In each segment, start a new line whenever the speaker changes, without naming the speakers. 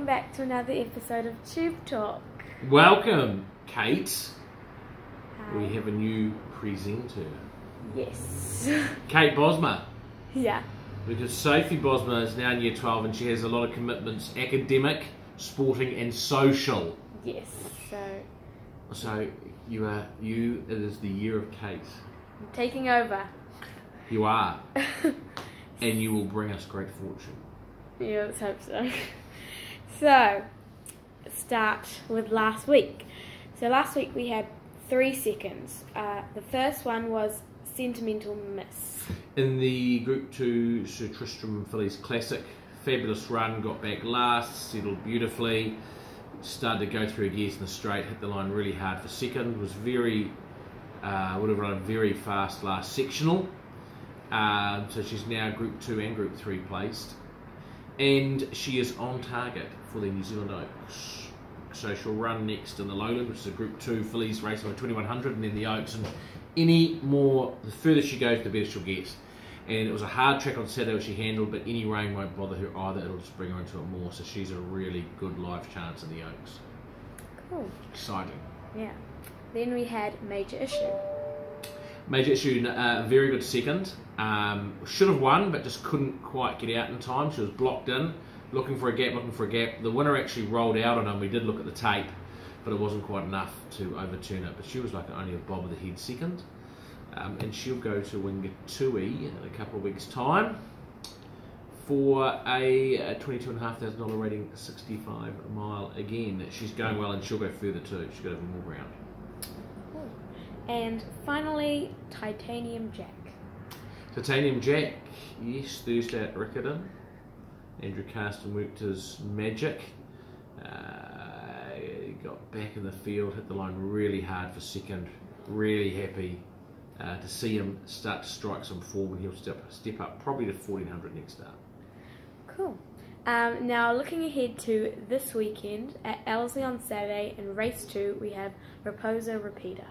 back to another episode of Tube Talk.
Welcome, Kate.
Hi.
We have a new presenter.
Yes.
Kate Bosma.
Yeah.
Because Sophie Bosma is now in year 12 and she has a lot of commitments, academic, sporting and social.
Yes.
So it is the year of Kate.
I'm taking over.
You are. And you will bring us great fortune.
Yeah, let's hope so. So, start with last week. So last week we had 3 seconds. The first one was Sentimental Miss.
In the Group 2 Sir Tristram Fillies Classic, fabulous run, got back last, settled beautifully, started to go through gears in the straight, hit the line really hard for second, was would have run a very fast last sectional. So she's now Group 2 and Group 3 placed. And she is on target for the New Zealand Oaks. So she'll run next in the Lowland, which is a Group 2 Fillies race on 2100, and then the Oaks. And the further she goes, the better she'll get. And it was a hard track on Saturday, which she handled, but any rain won't bother her either. It'll just bring her into it more. So she's a really good live chance in the Oaks.
Cool.
Exciting.
Yeah. Then we had Major Issue.
Major Issue, very good second. Should have won, but just couldn't quite get out in time. She was blocked in, looking for a gap. The winner actually rolled out on him. We did look at the tape, but it wasn't quite enough to overturn it. But she was like only a bob of the head second. And she'll go to Wingatui in a couple of weeks' time for a $22,500 rating 65 mile again. She's going well and she'll go further too. She's got over more ground.
Cool. And finally, Titanium Jack.
Titanium Jack, yes, Thursday at Riccarton. Andrew Carston worked his magic. He got back in the field, hit the line really hard for second. Really happy to see him start to strike some form, and he'll step up probably to 1400 next start.
Cool. Now looking ahead to this weekend at Ellerslie on Saturday in race 2, we have Raposa Repeater.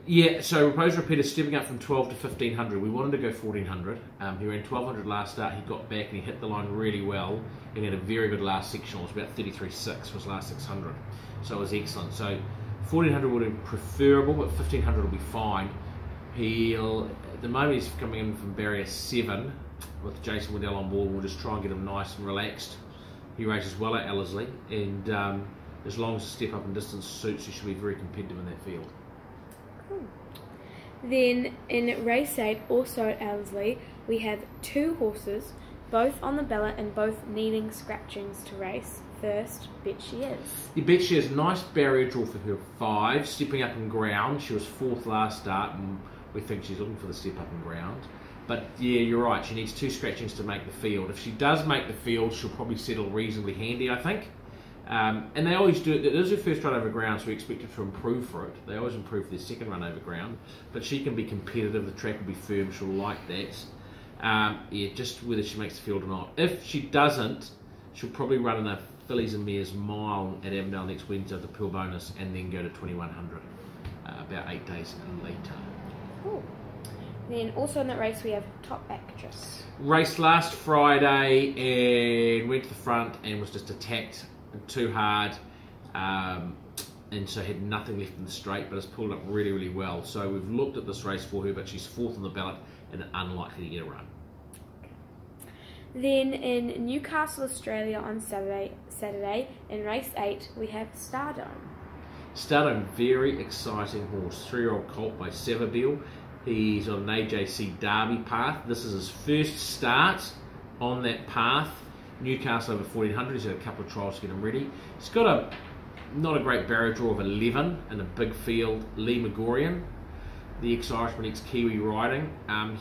Yeah, so Raposa Repeater stepping up from 12 to 1500. We wanted to go 1400. He ran 1200 last start. He got back and he hit the line really well and he had a very good last sectional. It was about 33.6 was last 600. So it was excellent. So 1400 would have been preferable, but 1500 will be fine. At the moment he's coming in from barrier 7 with Jason Waddell on board. We'll just try and get him nice and relaxed. He races well at Ellerslie, and as long as the step up in distance suits, he should be very competitive in that field.
Cool. Then in race 8, also at Ellerslie, we have 2 horses, both on the ballot and both needing scratchings to race. First, Bet She Is.
Yeah, Bet She Is, nice barrier draw for her 5, stepping up in ground. She was 4th last start, and we think she's looking for the step up in ground. But yeah, you're right, she needs 2 scratchings to make the field. If she does make the field, she'll probably settle reasonably handy, I think. And they always do it. It is her first run over ground, so we expect her to improve for it. They always improve for their second run over ground. But she can be competitive, the track will be firm, she'll like that. Yeah, just whether she makes the field or not. If she doesn't, she'll probably run in a Fillies and Mares mile at Avondale next Wednesday at the Pearl Bonus and then go to 2100 about 8 days later.
Cool. Then also in that race we have Top Actress.
Raced last Friday and went to the front and was just attacked too hard, and so had nothing left in the straight, but has pulled up really, really well. So we've looked at this race for her, but she's 4th on the ballot and unlikely to get a run.
Then in Newcastle, Australia on Saturday in race 8 we have Stardome.
Stardome, very exciting horse, 3-year-old colt by Savabeel. He's on an AJC Derby path. This is his first start on that path. Newcastle over 1400. He's had a couple of trials to get him ready. He's got not a great barrier draw of 11 in a big field. Lee Megorian, the ex-Irishman, ex-Kiwi riding.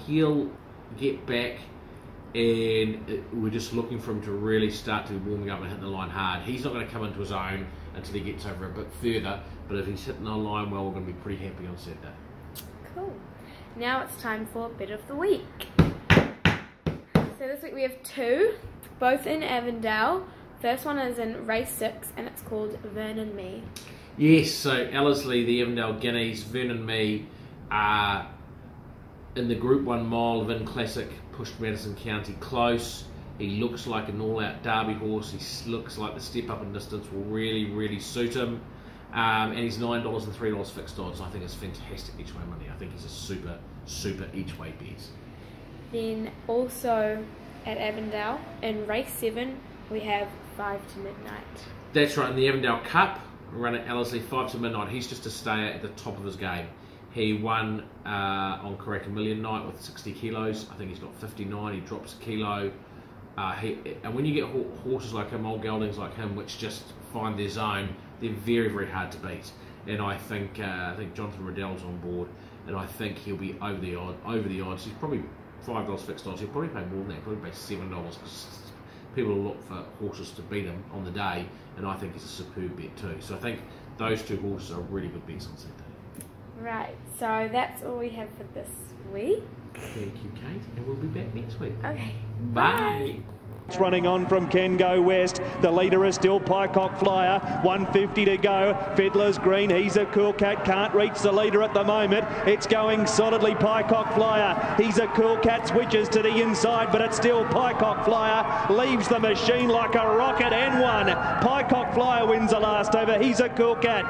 He'll get back, and we're just looking for him to really start to be warming up and hit the line hard. He's not going to come into his own until he gets over a bit further, but if he's hitting the line well, we're going to be pretty happy on Saturday.
Cool. Now it's time for Bit of the Week. So this week we have 2, both in Avondale. First one is in race 6 and it's called Vernon Me.
Yes, so Ellerslie, the Avondale Guineas, Vernon Me in the Group 1 mile of In Classic, pushed Madison County close. He looks like an all-out Derby horse. He looks like the step up in distance will really, really suit him. And he's $9 and $3 fixed odds. I think it's fantastic each way money. I think he's a super, super each way bet.
Then also at Avondale, in race 7, we have 5 to Midnight.
That's right, in the Avondale Cup, run at Ellerslie, 5 to Midnight. He's just a stayer at the top of his game. He won on Karaka Million night with 60 kilos. I think he's got 59. He drops a kilo. And when you get horses like him, old geldings like him, which just find their zone, they're very, very hard to beat. And I think Jonathan Riddell's on board, and I think he'll be over the odds. He's probably $5 fixed odds. He'll probably pay more than that. Probably pay $7 because people will look for horses to beat him on the day, and I think he's a superb bet too. So I think those two horses are really good bets on Saturday.
Right, so that's all we have for this week.
Thank you, Kate, and we'll be back next week.
Okay.
Bye.
It's running on from Ken Go West. The leader is still Pycock Flyer. 150 to go. Fiddler's Green. He's a Cool Cat. Can't reach the leader at the moment. It's going solidly Pycock Flyer. He's a Cool Cat. Switches to the inside, but it's still Pycock Flyer. Leaves the machine like a rocket and won. Pycock Flyer wins the last over. He's a Cool Cat.